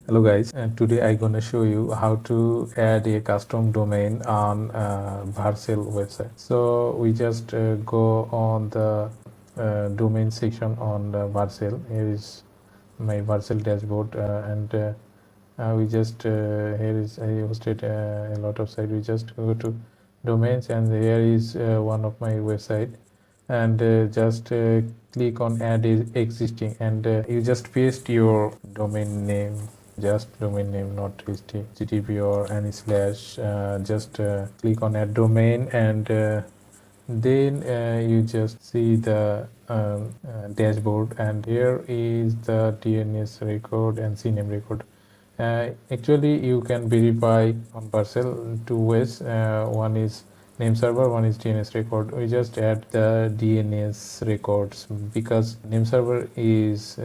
Hello guys, and today I'm gonna show you how to add a custom domain on Vercel website. So we just go on the domain section on the Vercel. Here is my Vercel dashboard, and we just here is I hosted a lot of sites. We just go to domains, and here is one of my website, and just click on add existing, and you just paste your domain name, just domain name, not http or any slash. Just click on add domain, and then you just see the dashboard, and here is the DNS record and CNAME record. Actually, you can verify on Vercel two ways. One is Nameserver, one is DNS record. We just add the DNS records because Nameserver is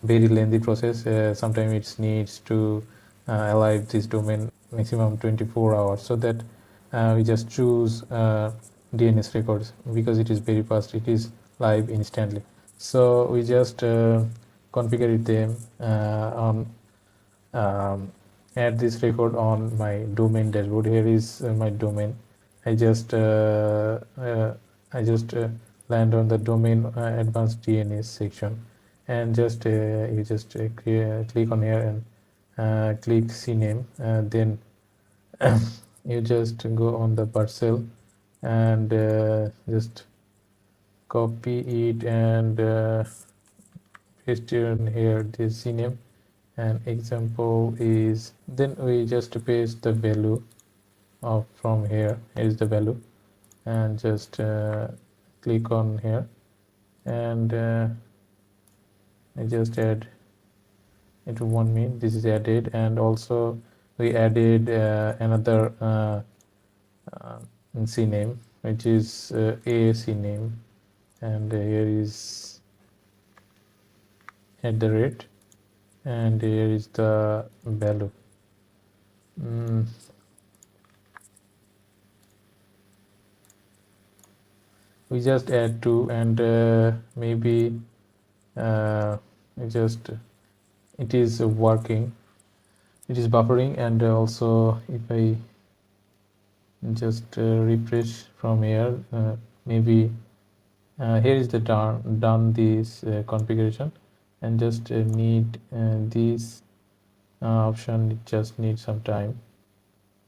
very lengthy process. Sometimes it needs to alive this domain maximum 24 hours. So that we just choose DNS records because it is very fast. It is live instantly. So we just configure them on add this record on my domain dashboard. Here is my domain. I just land on the domain advanced DNS section, and just you just click on here and click CNAME, then you just go on the Vercel and just copy it and paste it in here this CNAME. An example is, then we just paste the value of from here. Here's the value, and just click on here, and I just add into 1 min. This is added, and also we added another CNAME, which is a CNAME, and here is at the rate, and here is the value. We just add 2, and maybe just it is working, it is buffering, and also if I just refresh from here, maybe here is the done this configuration, and just need this option. It just needs some time,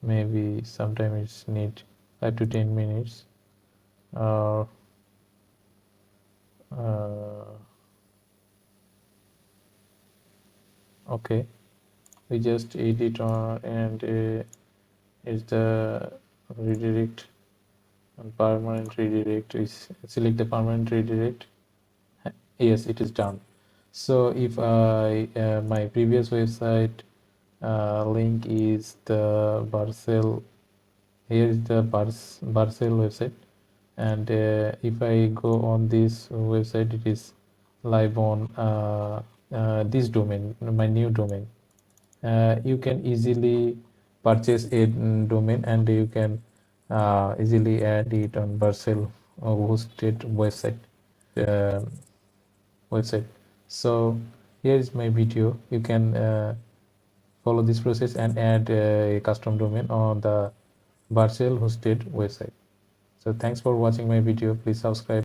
maybe sometime it's need 5 to 10 minutes. Okay, we just edit on, and is the redirect and permanent redirect. Is select the permanent redirect. Yes, it is done. So if I my previous website link is the Vercel. Here is the Vercel website, and if I go on this website, it is live on this domain, my new domain. You can easily purchase a domain, and you can easily add it on Vercel hosted website. So here is my video. You can follow this process and add a custom domain on the Vercel hosted website. So thanks for watching my video. Please subscribe.